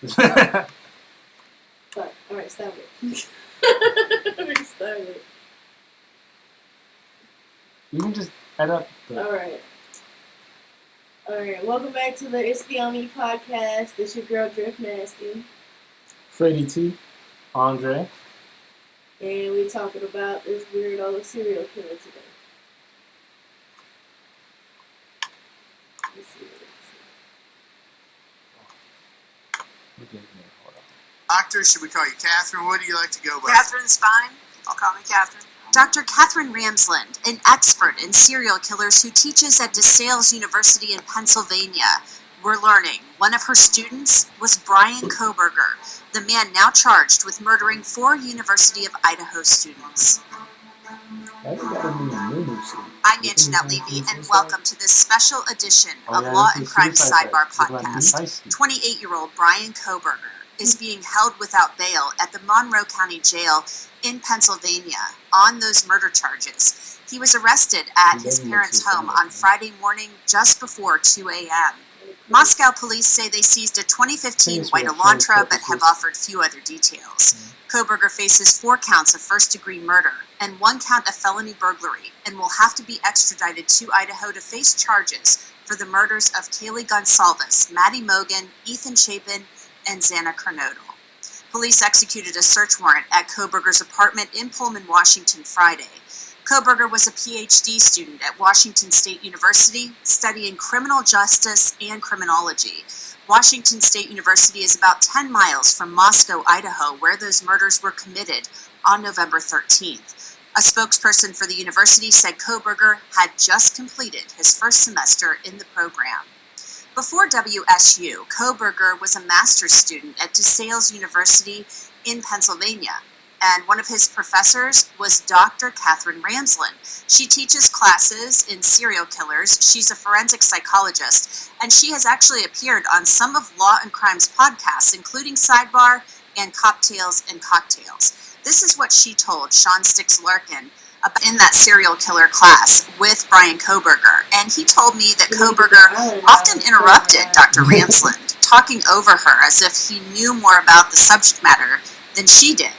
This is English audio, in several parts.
Alright, stop it. Stop it. You can just add up. Alright, welcome back to the It's Beyond Me podcast. It's your girl, Drift Nasty. Freddie T. Andre. And we're talking about this weirdo serial killer today. Let's see. Doctor, should we call you Catherine? What do you like to go by? Catherine's fine. I'll call me Catherine. Dr. Catherine Ramsland, an expert in serial killers who teaches at DeSales University in Pennsylvania. We're learning one of her students was Brian Kohberger, the man now charged with murdering 4 University of Idaho students. I'm Anjanette Levy, and welcome to this special edition of Law and Crime Sidebar Podcast. 28-year-old Brian Kohberger is being held without bail at the Monroe County Jail in Pennsylvania on those murder charges. He was arrested at his parents' home on Friday morning just before 2 a.m. Moscow police say they seized a 2015 white Elantra but have offered few other details. Kohberger faces 4 counts of first-degree murder and 1 count of felony burglary and will have to be extradited to Idaho to face charges for the murders of Kaylee Gonsalves, Maddie Mogan, Ethan Chapin, and Xana Kernodle. Police executed a search warrant at Kohberger's apartment in Pullman, Washington, Friday. Kohberger was a PhD student at Washington State University, studying criminal justice and criminology. Washington State University is about 10 miles from Moscow, Idaho, where those murders were committed on November 13th. A spokesperson for the university said Kohberger had just completed his first semester in the program. Before WSU, Kohberger was a master's student at DeSales University in Pennsylvania, and one of his professors was Dr. Catherine Ramsland. She teaches classes in serial killers. She's a forensic psychologist, and she has actually appeared on some of Law and Crime's podcasts, including Sidebar and Cocktails and Cocktails. This is what she told Sean Sticks-Larkin in that serial killer class with Brian Kohberger, and he told me that Kohberger often interrupted Dr. Ramsland, talking over her as if he knew more about the subject matter than she did.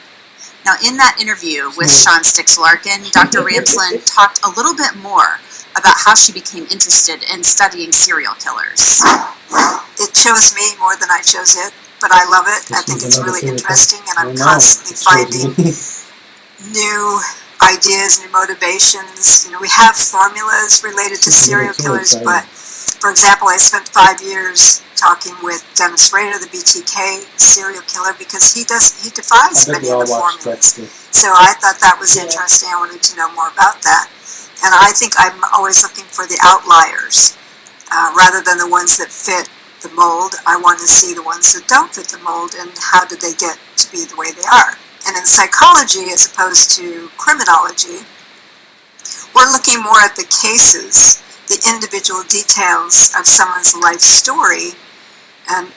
Now, in that interview with Sean Sticks-Larkin, Dr. Ramsland talked a little bit more about how she became interested in studying serial killers. It chose me more than I chose it, but I love it. I think it's really interesting, and I'm constantly finding new ideas, new motivations. You know, we have formulas related to serial killers, but for example, I spent 5 years talking with Dennis Rader, the BTK serial killer, because he defies many of the formulas. So I thought that was interesting. I wanted to know more about that. And I think I'm always looking for the outliers rather than the ones that fit the mold. I want to see the ones that don't fit the mold and how did they get to be the way they are. And in psychology, as opposed to criminology, we're looking more at the cases, the individual details of someone's life story and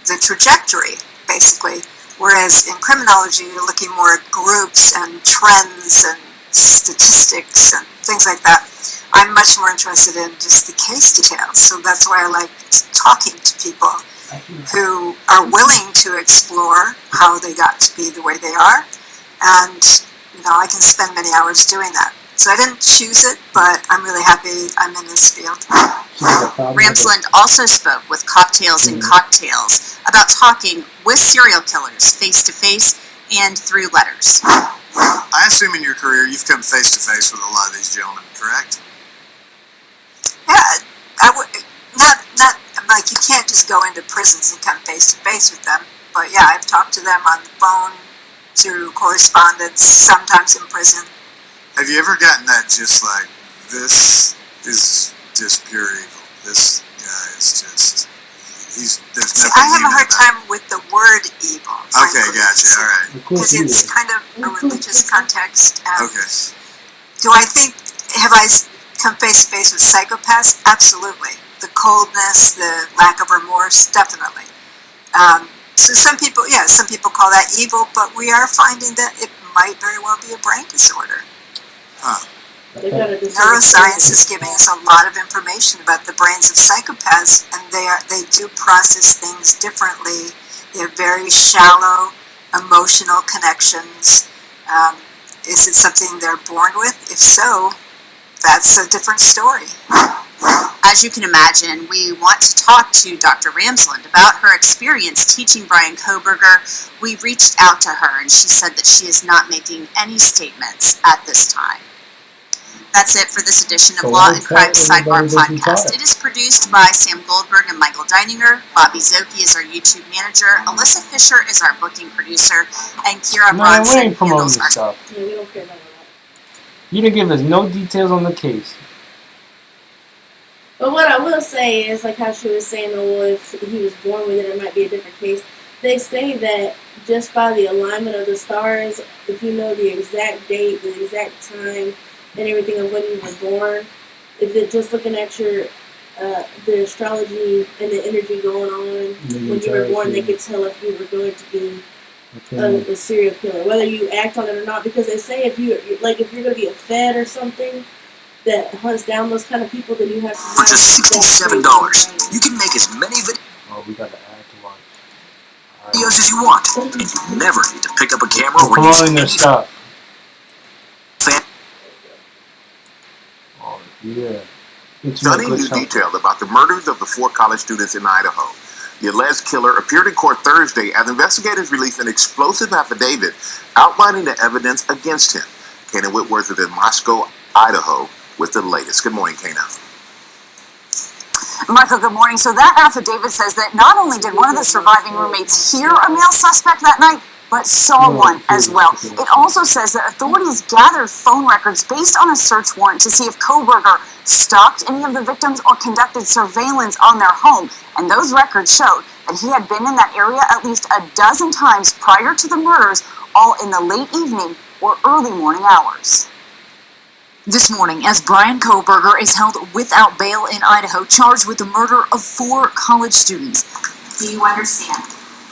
the trajectory, basically. Whereas in criminology, you're looking more at groups and trends and statistics and things like that. I'm much more interested in just the case details. So that's why I like talking to people who are willing to explore how they got to be the way they are. And, you know, I can spend many hours doing that. So I didn't choose it, but I'm really happy I'm in this field. Ramsland also spoke with Cocktails and Cocktails about talking with serial killers face-to-face and through letters. I assume in your career you've come face-to-face with a lot of these gentlemen, correct? Yeah, I would not like you can't just go into prisons and come face-to-face with them. But yeah, I've talked to them on the phone, through correspondence, sometimes in prison. Have you ever gotten that just like, this is just pure evil? This guy is just, there's nothing. I have a hard time with the word evil. Okay, gotcha, alright. Because it's kind of a religious context. Okay. Do I think, have I come face to face with psychopaths? Absolutely. The coldness, the lack of remorse, definitely. So some people call that evil, but we are finding that it might very well be a brain disorder. Huh. Neuroscience is giving us a lot of information about the brains of psychopaths, and they do process things differently They have very shallow emotional connections. Is it something they're born with? If so, that's a different story. As you can imagine, we want to talk to Dr. Ramsland about her experience teaching Bryan Kohberger. We reached out to her and she said that she is not making any statements at this time. That's it for this edition of Law and Crime Sidebar Podcast. It is produced by Sam Goldberg and Michael Deininger. Bobby Zoki is our YouTube manager. Alyssa Fisher is our booking producer. And Kira Bronson handles our stuff. Yeah, we don't care about that. You didn't give us no details on the case. But what I will say is, like how she was saying, well, if he was born with it, it might be a different case. They say that just by the alignment of the stars, if you know the exact date, the exact time, and everything of when you were born, if they're just looking at your the astrology and the energy going on when you were born, they could tell if you were going to be a serial killer, whether you act on it or not. Because they say if you're going to be a Fed or something that hunts down those kind of people, then you have to. For just $67, you can make as many we got to add to watch. videos as you want. You never need to pick up a camera or use Promoting their stuff. Yeah. Stunning new detail about the murders of the 4 college students in Idaho. The alleged killer appeared in court Thursday as investigators released an explosive affidavit outlining the evidence against him. Kana Whitworth is in Moscow, Idaho, with the latest. Good morning, Kana. Michael, good morning. So that affidavit says that not only did one of the surviving roommates hear a male suspect that night, but saw one as well. It also says that authorities gathered phone records based on a search warrant to see if Kohberger stalked any of the victims or conducted surveillance on their home. And those records showed that he had been in that area at least a dozen times prior to the murders, all in the late evening or early morning hours. This morning, as Bryan Kohberger is held without bail in Idaho, charged with the murder of 4 college students. Do you understand?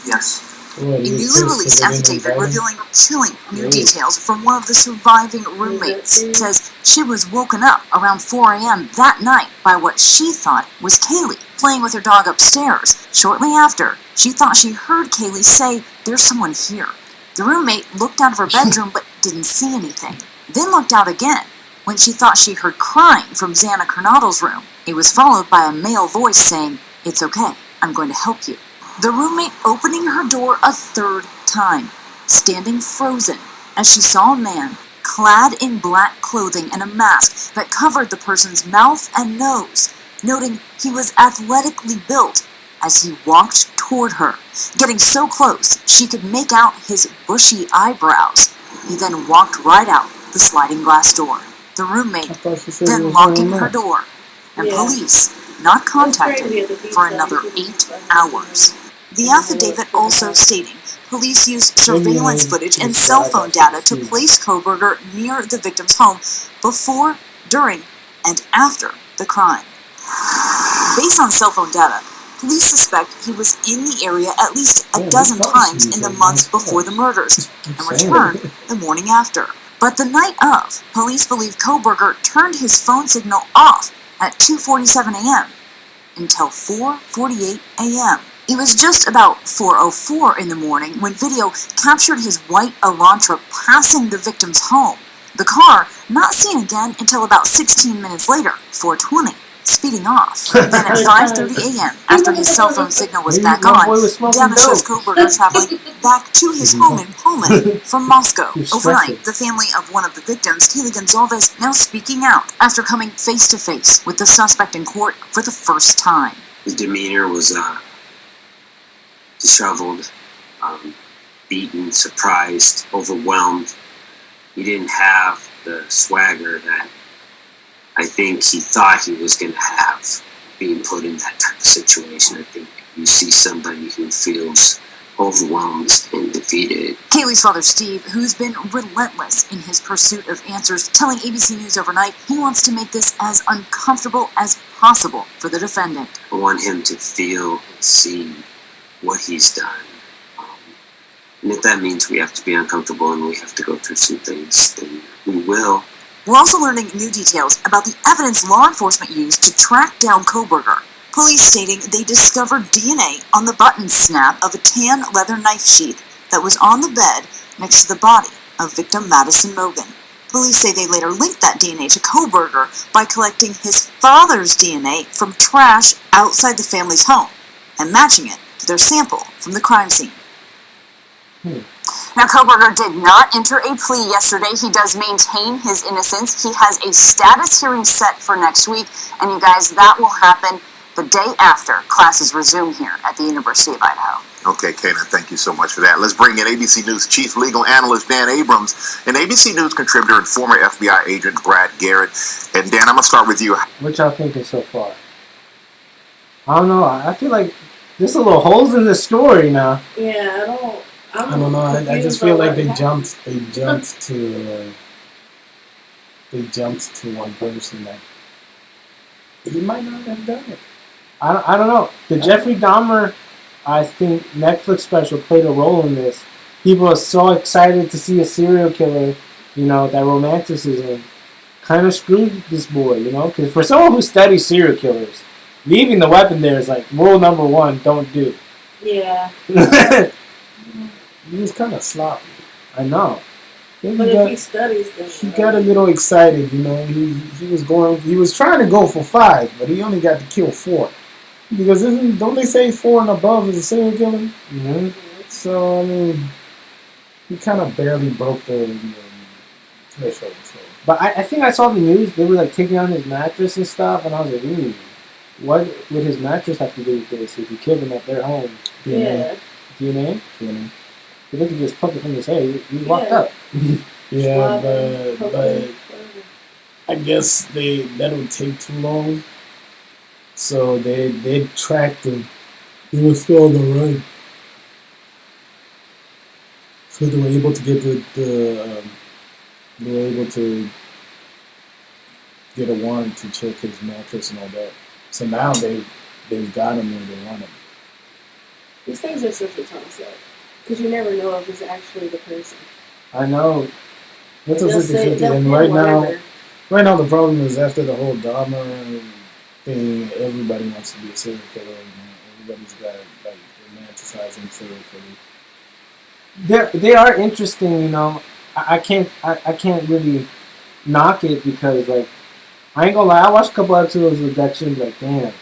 Yes. A newly released affidavit revealing chilling new details from one of the surviving roommates says she was woken up around 4 a.m. that night by what she thought was Kaylee playing with her dog upstairs. Shortly after, she thought she heard Kaylee say, "There's someone here." The roommate looked out of her bedroom but didn't see anything, then looked out again when she thought she heard crying from Xana Coronato's room. It was followed by a male voice saying, "It's okay, I'm going to help you." The roommate opening her door a 3rd time, standing frozen as she saw a man clad in black clothing and a mask that covered the person's mouth and nose, noting he was athletically built as he walked toward her, getting so close she could make out his bushy eyebrows. He then walked right out the sliding glass door. The roommate then locking her door, and police not contacted for another 8 hours. The affidavit also stating police used surveillance footage and cell phone data to place Kohberger near the victim's home before, during, and after the crime. Based on cell phone data, police suspect he was in the area at least a dozen times in the months before the murders and returned the morning after. But the night of, police believe Kohberger turned his phone signal off at 2:47 a.m. until 4:48 a.m. It was just about 4:04 in the morning when video captured his white Elantra passing the victim's home. The car not seen again until about 16 minutes later, 4:20, speeding off. Then at 5:30 a.m., after his cell phone signal was back on, data shows Kohberger traveling back to his home in Poland from Moscow. Overnight, the family of one of the victims, Kaylee Gonzalez, now speaking out after coming face to face with the suspect in court for the first time. His demeanor was disheveled, beaten, surprised, overwhelmed. He didn't have the swagger that I think he thought he was going to have being put in that type of situation. I think you see somebody who feels overwhelmed and defeated. Kaylee's father, Steve, who's been relentless in his pursuit of answers, telling ABC News overnight he wants to make this as uncomfortable as possible for the defendant. I want him to feel and see what he's done. And if that means we have to be uncomfortable and we have to go through some things, then we will. We're also learning new details about the evidence law enforcement used to track down Kohberger. Police stating they discovered DNA on the button snap of a tan leather knife sheath that was on the bed next to the body of victim Madison Mogan. Police say they later linked that DNA to Kohberger by collecting his father's DNA from trash outside the family's home and matching it to their sample from the crime scene. Now, Kohberger did not enter a plea yesterday. He does maintain his innocence. He has a status hearing set for next week, and you guys, that will happen the day after classes resume here at the University of Idaho. Okay, Kanan, thank you so much for that. Let's bring in ABC News Chief Legal Analyst Dan Abrams and ABC News contributor and former FBI agent Brad Garrett. And Dan, I'm going to start with you. What y'all thinking so far? I don't know. I feel like there's a little holes in the story now. Yeah, I don't know. I just feel like they jumped to one person that he might not have done it. I don't know. The Jeffrey Dahmer, I think, Netflix special played a role in this. People are so excited to see a serial killer, that romanticism kind of screwed this boy, because for someone who studies serial killers, leaving the weapon there is like rule number 1, don't do. Yeah. He was kind of sloppy. I know. But if he studies them, he got a little excited, he was trying to go for 5, but he only got to kill 4. Because don't they say 4 and above is a serial killer? Mm-hmm. So, I mean, he kind of barely broke the threshold. So. But I think I saw the news, they were like taking on his mattress and stuff, and I was like, ooh, what would his mattress have to do with this if he killed him at their home? Yeah. DNA? But they could just pluck it from his hair. He walked up. Yeah, but I guess that would take too long. So they tracked him. He was still on the run. So they were able to get get a warrant to check his mattress and all that. So now they've got him where they want him. These things are such a concept. Because you never know if it's actually the person. I know. That's a 50-50. And right now the problem is after the whole Dahmer thing, everybody wants to be a serial killer. Everybody's got like romanticizing serial killers. They are interesting, I can't really knock it because I ain't gonna lie, I watched a couple episodes of Dexter and be like, damn,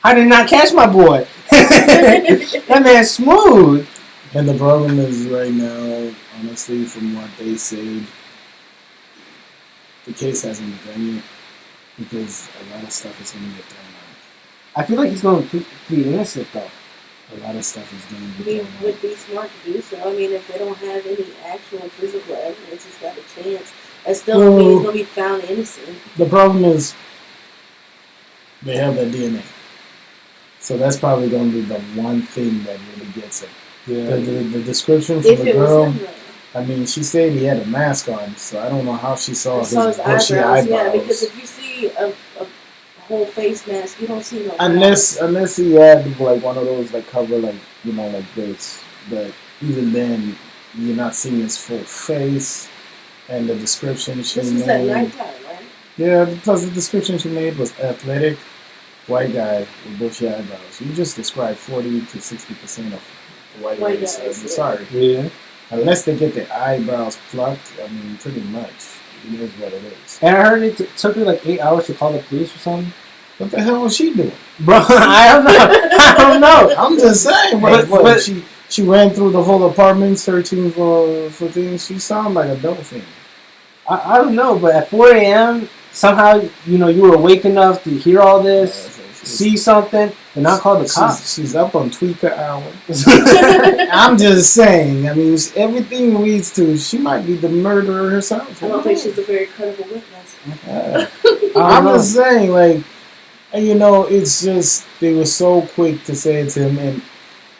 I did not catch my boy. That man's smooth. And the problem is right now, honestly, from what they said, the case hasn't begun yet because a lot of stuff is going to get thrown out. I feel like he's going to plead innocent, though. A lot of stuff is going to be He thrown out. would be smart to do so. I mean, if they don't have any actual physical evidence, he's got a chance. That still don't mean he's going to be found innocent. The problem is they have that DNA. So that's probably going to be the one thing that really gets it. Yeah. The description from the girl, I mean, she said he had a mask on, so I don't know how she saw his bushy eyebrows. Yeah, because if you see a whole face mask, you don't see no unless he had like one of those like cover like this, but even then you're not seeing his full face. And the description she made. This was at nighttime, right? Yeah, because the description she made was athletic, white guy with bushy eyebrows. You just described 40 to 60% of white race. I'm sorry. Yeah. Unless they get their eyebrows plucked, I mean, pretty much it is what it is. And I heard it took her like 8 hours to call the police or something. What the hell was she doing? Bro, I don't know. I'm just saying. But she ran through the whole apartment searching for things. She sounded like a dolphin. I don't know, but at 4 a.m., somehow, you were awake enough to hear all this. See something and not call the cops. She's up on tweaker hour. I'm just saying. I mean, everything leads to she might be the murderer herself. I don't think she's a very credible witness. I'm just saying, it's just they were so quick to say it to him, and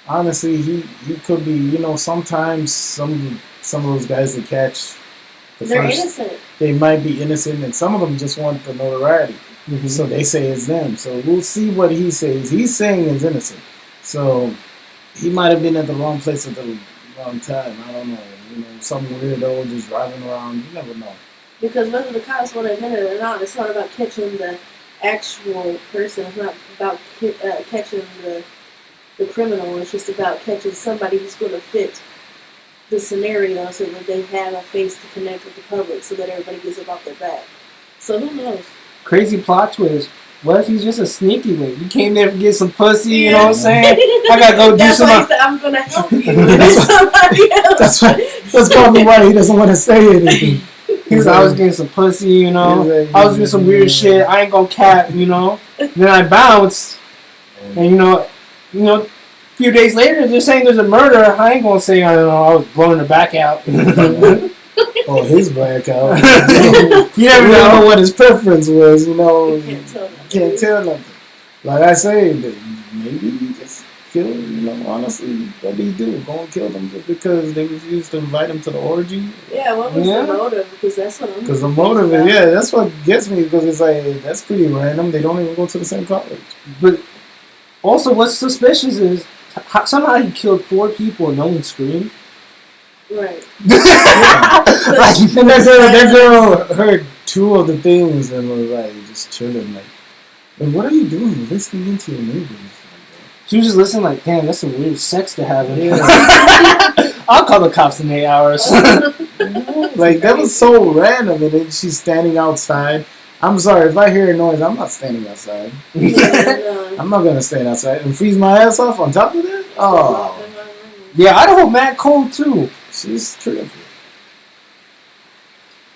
honestly, he could be. Sometimes some of those guys they catch, they're innocent. They might be innocent, and some of them just want the notoriety. Mm-hmm. So they say it's them. So we'll see what he says. He's saying it's innocent. So he might have been at the wrong place at the wrong time. I don't know. Some weirdo just driving around. You never know. Because whether the cops want to admit it or not, it's not about catching the actual person. It's not about catching the criminal. It's just about catching somebody who's going to fit the scenario so that they have a face to connect with the public so that everybody gets it off their back. So who knows? Crazy plot twist. What if he's just a sneaky link? You came there to get some pussy, you know what I'm saying? I gotta go do some. That's why he said, I'm gonna help you. With somebody else. That's probably why he doesn't want to say anything. Because I was getting some pussy, you know. I was doing some weird shit. I ain't gonna cap, you know. Then I bounced, and you know, a few days later they're saying there's a murder. I ain't gonna say I was blowing her back out. Oh, his blackout. You never know what his preference was, you know. You can't tell nothing. Like I say, maybe he just killed, you know, honestly, what did he do? Go and kill them just because they refused to invite him to the orgy? Yeah, what was the motive? Because that's what I'm Because the motive is, that's what gets me, because it's like, that's pretty random. They don't even go to the same college. But also what's suspicious is somehow he killed 4 people and no one screamed. Right. And that girl heard 2 of the things and was like just chilling, like, what are you doing? Listening into your neighbors. She was just listening, like, damn, that's some weird sex to have. I'll call the cops in 8 hours. Like, that was so random. And then she's standing outside. I'm sorry, if I hear a noise, I'm not standing outside. I'm not gonna stand outside and freeze my ass off on top of that. Oh, yeah, Idaho mad cold too. She's tripping.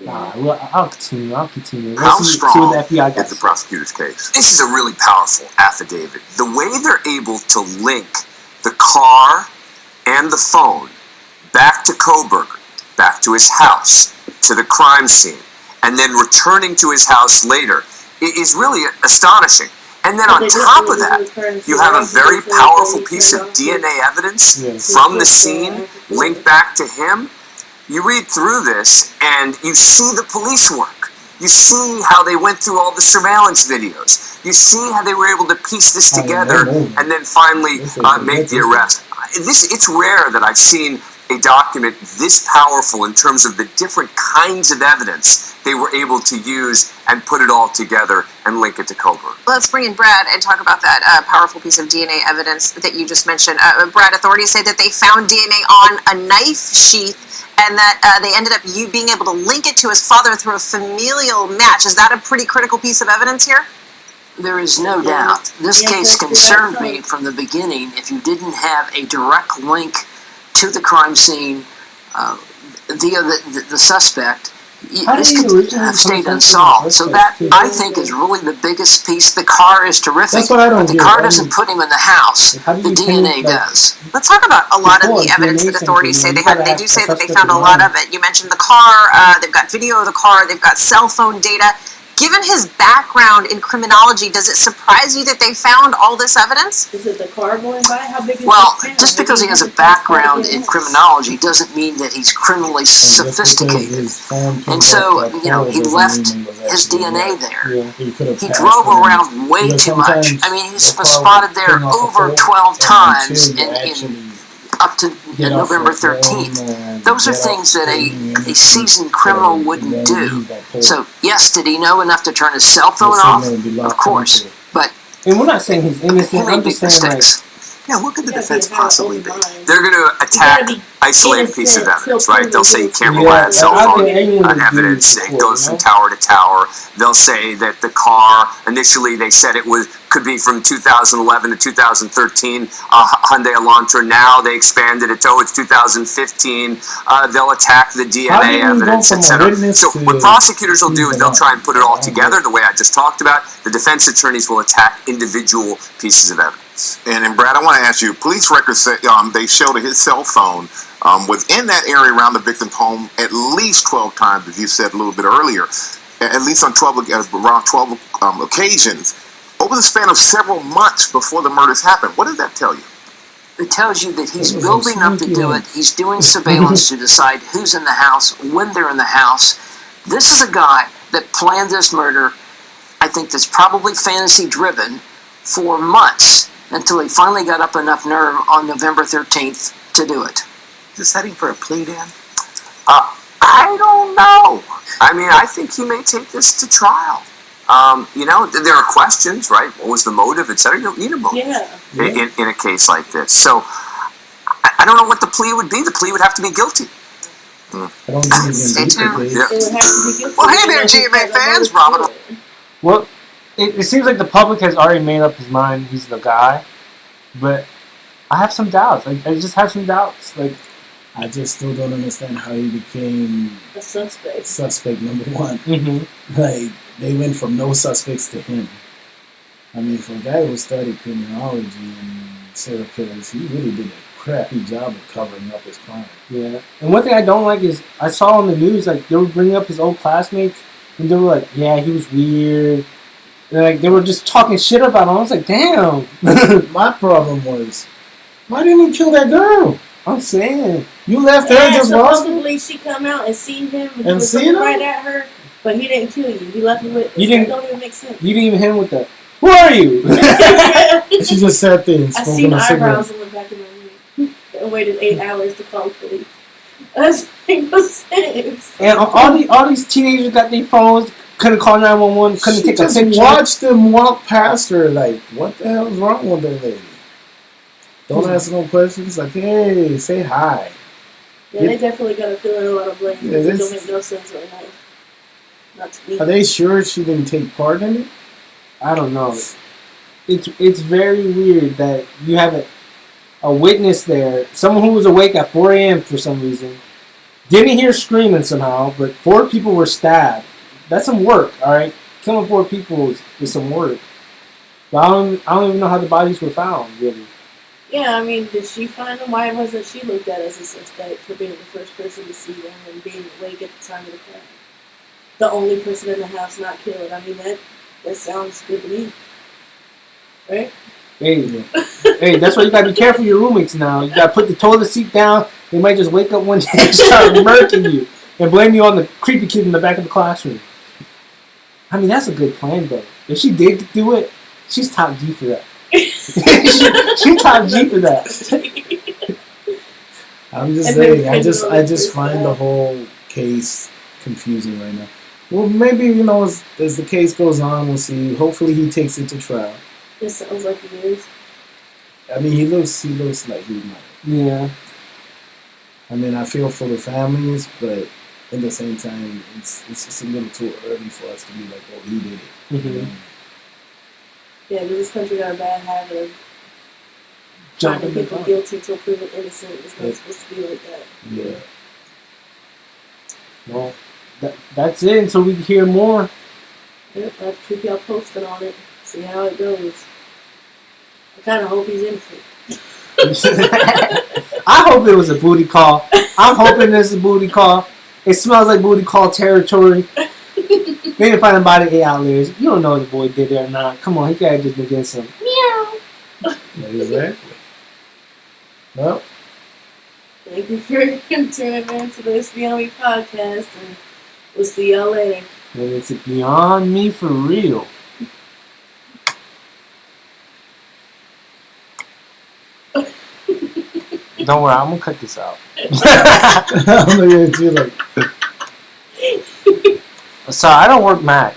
Nah, well, I'll continue. How strong is the prosecutor's case? This is a really powerful affidavit. The way they're able to link the car and the phone back to Kohberger, back to his house, to the crime scene, and then returning to his house later, it is really astonishing. And then on top of that, you have a very powerful piece of DNA evidence from the scene linked back to him. You read through this and you see the police work. You see how they went through all the surveillance videos. You see how they were able to piece this together and then finally make the arrest. It's rare that I've seen a document this powerful in terms of the different kinds of evidence they were able to use and put it all together and link it to Kohberger. Let's bring in Brad and talk about that powerful piece of DNA evidence that you just mentioned. Brad, authorities say that they found DNA on a knife sheath and that they ended up being able to link it to his father through a familial match. Is that a pretty critical piece of evidence here? There is no doubt. This case concerned me from the beginning. If you didn't have a direct link to the crime scene via the suspect, this could have stayed unsolved. So that, I think, is really the biggest piece. The car is terrific. That's what I don't but the car doesn't put him in the house. The DNA does. Let's talk about a lot of the evidence that authorities say they have. They do say that they found a lot of it. You mentioned the car. They've got video of the car. They've got cell phone data. Given his background in criminology, does it surprise you that they found all this evidence? Is it the car going by? How big is Well, just because he has a background in criminology doesn't mean that he's criminally sophisticated. And so, he left his DNA there. He drove around way too much. I mean, he's spotted there over 12 times in up to November 13th. Those are things that a seasoned criminal wouldn't do. So, yes, did he know enough to turn his cell phone off? Of course. But and we're not saying he's innocent. I'm just saying, like, Yeah, what could the defense possibly be? They're going to attack isolated piece of evidence, right? They'll say you can't rely on cell phone evidence. It goes from tower to tower. They'll say that the car, initially they said it could be from 2011 to 2013, Hyundai Elantra. Now they expanded it to, it's 2015. They'll attack the DNA evidence, etc. So what prosecutors will do is they'll try and put it all together the way I just talked about. The defense attorneys will attack individual pieces of evidence. And Brad, I want to ask you, police records say, they showed his cell phone was in that area around the victim's home at least 12 times, as you said a little bit earlier, at least on around 12 occasions, over the span of several months before the murders happened. What does that tell you? It tells you that he's building up to do it. He's doing surveillance to decide who's in the house, when they're in the house. This is a guy that planned this murder, I think that's probably fantasy-driven, for months, until he finally got up enough nerve on November 13th to do it. Is this heading for a plea, Dan? I don't know. I mean, I think he may take this to trial. there are questions, right? What was the motive, etc. You don't need a motive in a case like this. So I don't know what the plea would be. The plea would have to be guilty. I don't think he's Stay tuned. It would have to be guilty. Well, hey there, GMA fans. Robin. Well, it seems like the public has already made up his mind. He's the guy, but I have some doubts. Like, I just have some doubts. Like, I just still don't understand how he became a suspect. Suspect number one. Mm-hmm. Like, they went from no suspects to him. I mean, for a guy who studied criminology and serial killers, he really did a crappy job of covering up his crime. Yeah. And one thing I don't like is I saw on the news, like, they were bringing up his old classmates, and they were like, yeah, he was weird. And, like, they were just talking shit about him. I was like, damn. My problem was, why didn't you kill that girl? I'm saying. You left her just lost. Supposedly she come out and seen him and and was looking right at her, but he didn't kill you. He left her with. That don't even make sense. You didn't even hit him with the. Who are you? She just sat there and I spoke seen on a eyebrows cigarette. in the back of my neck and waited 8 hours to call the police. That makes no sense. And all these teenagers got their phones, couldn't call 911, couldn't take a picture. Just watched them walk past her like, what the hell is wrong with that lady? Don't ask no questions. Like, hey, say hi. Yeah, they definitely got to fill in a lot of blame because it don't make no sense right now. Not to me. Are they sure she didn't take part in it? I don't know. It's very weird that you have a witness there, someone who was awake at 4 a.m. for some reason, didn't hear screaming somehow, but 4 people were stabbed. That's some work, all right? Killing 4 people is some work. But I don't even know how the bodies were found, really. Yeah, I mean, did she find them? Why wasn't she looked at as a suspect for being the first person to see them and being awake at the time of the crime? The only person in the house not killed. I mean, that sounds good to me. Right? Hey, that's why you gotta be careful of your roommates now. You gotta put the toilet seat down. They might just wake up one day and start murking you and blame you on the creepy kid in the back of the classroom. I mean, that's a good plan, though. If she did do it, she's top G for that. she top G for that. I'm just saying, I just find the whole case confusing right now. Well, maybe, as the case goes on, we'll see. Hopefully he takes it to trial. It sounds like he is. I mean, he looks like he might. Yeah. I mean, I feel for the families, but at the same time, it's just a little too early for us to be like, oh, he did it. Mm-hmm. Yeah, this country got a bad habit of finding people guilty until proven innocent. It's not supposed to be like that. Yeah. Well, that's it until we hear more. Yep, I'll keep y'all posted on it. See how it goes. I kind of hope he's innocent. I hope it was a booty call. I'm hoping it's a booty call. It smells like booty call territory. They didn't find a body 8 hours. You don't know if the boy did it or not. Come on, he gotta just been getting some. Meow. Exactly. Well, thank you for tuning in to this Beyond Me podcast, and we'll see y'all later. And it's Beyond Me for real. Don't worry, I'm gonna cut this out. I'm looking at you like. Sorry, I don't work Mac.